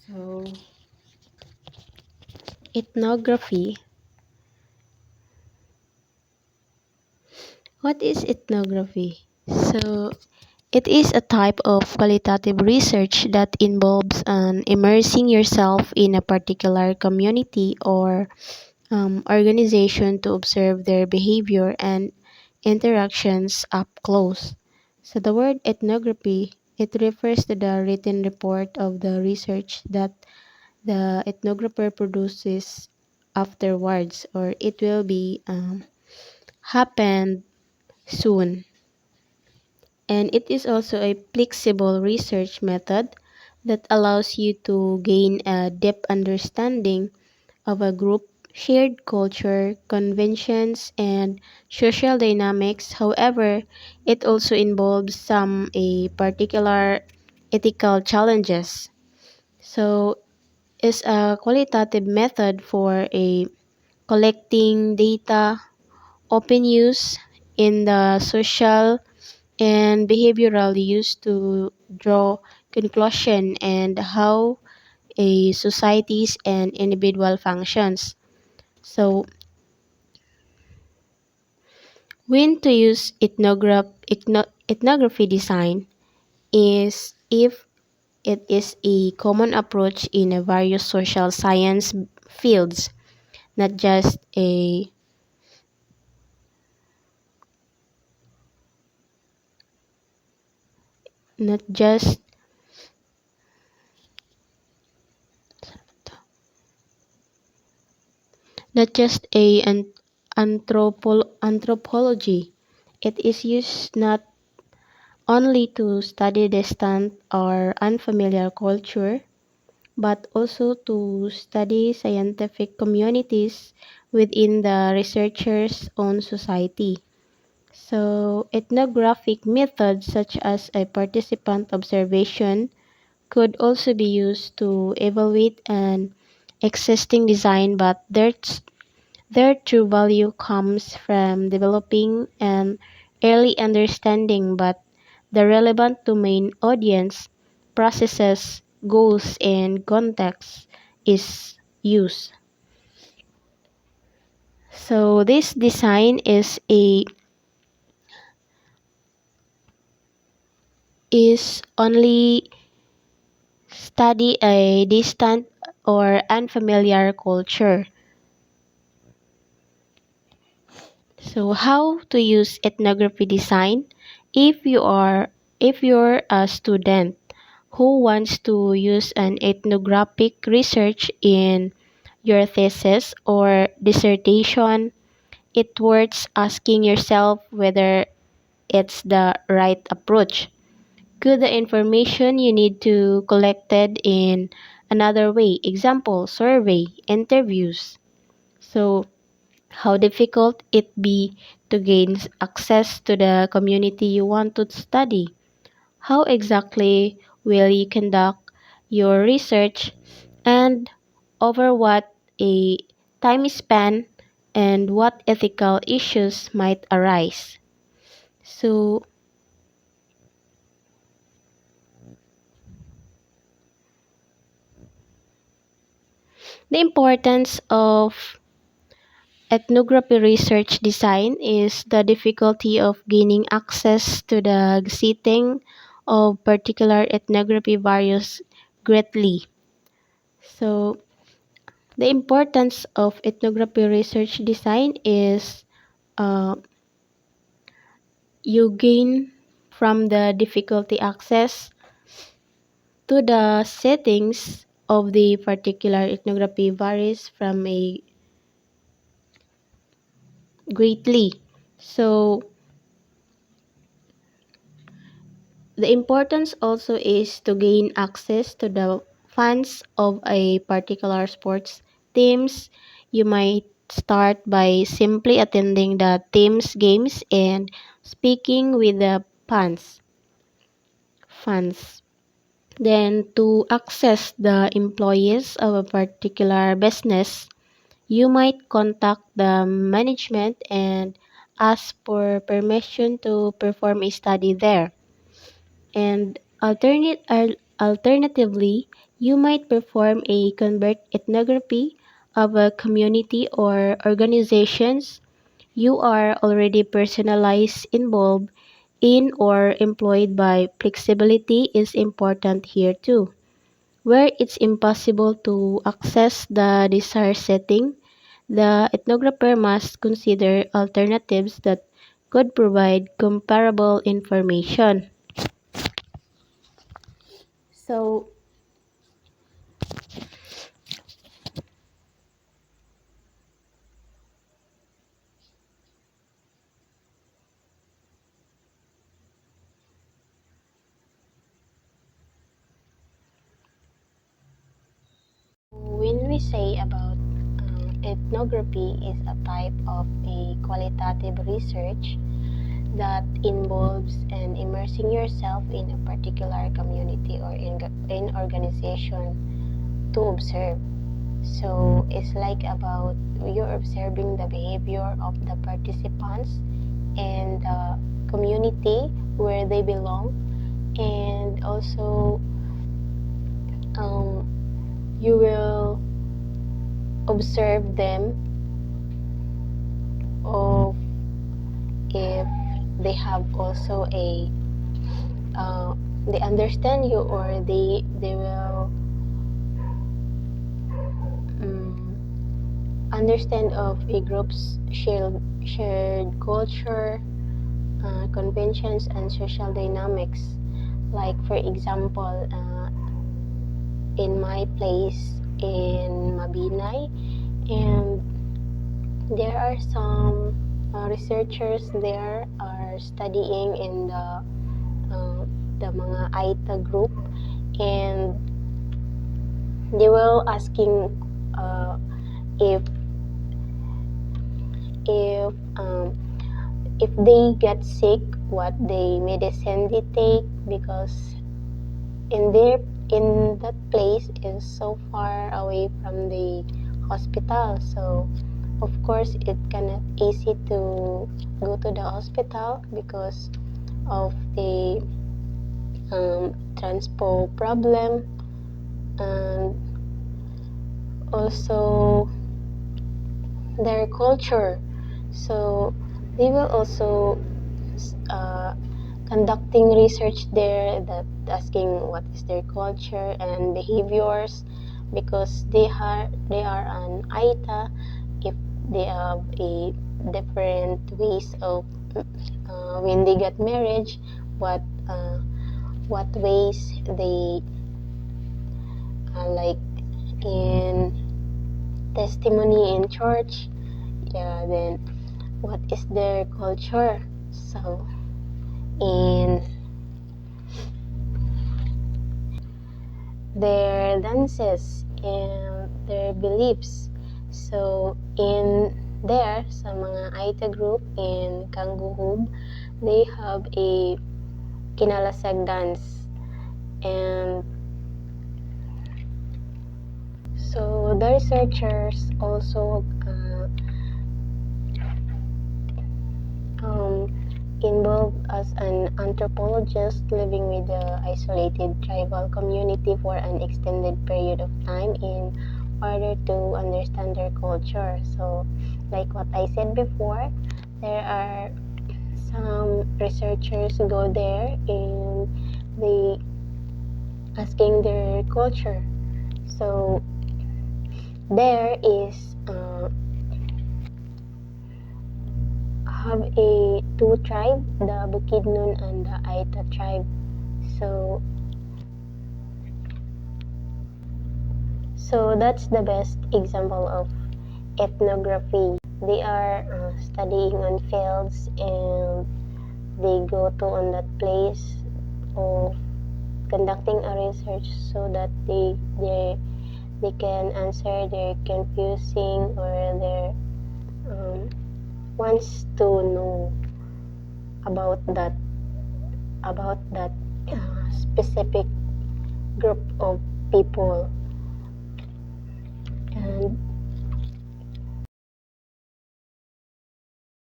So, ethnography. What is ethnography? So, it is a type of qualitative research that involves immersing yourself in a particular community or organization to observe their behavior and interactions up close. So the word ethnography, it refers to the written report of the research that the ethnographer produces afterwards, or it will be happened soon. And it is also a flexible research method that allows you to gain a deep understanding of a group, shared culture, conventions, and social dynamics. However, it also involves some a particular ethical challenges. So, it's a qualitative method for a collecting data, open use in the social and behavioral use to draw conclusion and how a societies and individual functions. So when to use ethnography design is if it is a common approach in a various social science fields, not just a not just not just a anthropology. It is used not only to study distant or unfamiliar culture, but also to study scientific communities within the researcher's own society. So, ethnographic methods such as a participant observation could also be used to evaluate an existing design, but their true value comes from developing an early understanding but the relevant domain audience, processes, goals, and context is used. So this design is only study a distant or unfamiliar culture. So how to use ethnography design if you're a student who wants to use an ethnographic research in your thesis or dissertation, it worth asking yourself whether it's the right approach. Could the information you need to collected in another way? Example, survey, interviews. So how difficult it be to gain access to the community you want to study? How exactly will you conduct your research and over what a time span and what ethical issues might arise? So, the importance of ethnography research design is the difficulty of gaining access to the setting of particular ethnography varies greatly. So, the importance of ethnography research design is uh, you gain from the difficulty access to the settings of the particular ethnography varies from a greatly. So the importance also is to gain access to the fans of a particular sports teams. You might start by simply attending the team's games and speaking with the fans. Then to access the employees of a particular business, you might contact the management and ask for permission to perform a study there. And Alternatively, you might perform a convert ethnography of a community or organizations you are already personalized, involved in, or employed by. Flexibility is important here too. Where it's impossible to access the desired setting, the ethnographer must consider alternatives that could provide comparable information. So, when we say about ethnography is a type of a qualitative research that involves and immersing yourself in a particular community or in organization to observe. So it's like about you're observing the behavior of the participants and the community where they belong, and also you will observe them of if they have also a they understand you, or they will understand of a group's shared culture, conventions, and social dynamics. Like for example, in my place in Mabinay, and there are some researchers there are studying in the mga AITA group, and they were asking uh, if if um, if they get sick, what they medicine they take, because in their in that place is so far away from the hospital. So of course it cannot easy to go to the hospital because of the transport problem, and also their culture. So they will also uh, conducting research there, that asking what is their culture and behaviors, because they are an AITA. If they have a different ways of when they get marriage, what what ways they like in testimony in church, yeah, then what is their culture. So in their dances and their beliefs. So in there sa mga Aita group in Kanguhub, they have a kinalasag dance, and so the researchers also um, involved as an anthropologist living with the isolated tribal community for an extended period of time in order to understand their culture. So, like what I said before, there are some researchers who go there and they asking their culture. So, there is have a two tribe, the Bukidnon and the Aita tribe. So so that's the best example of ethnography. They are studying on fields, and they go to on that place of conducting a research so that they can answer their confusing or their wants to know about that specific group of people. And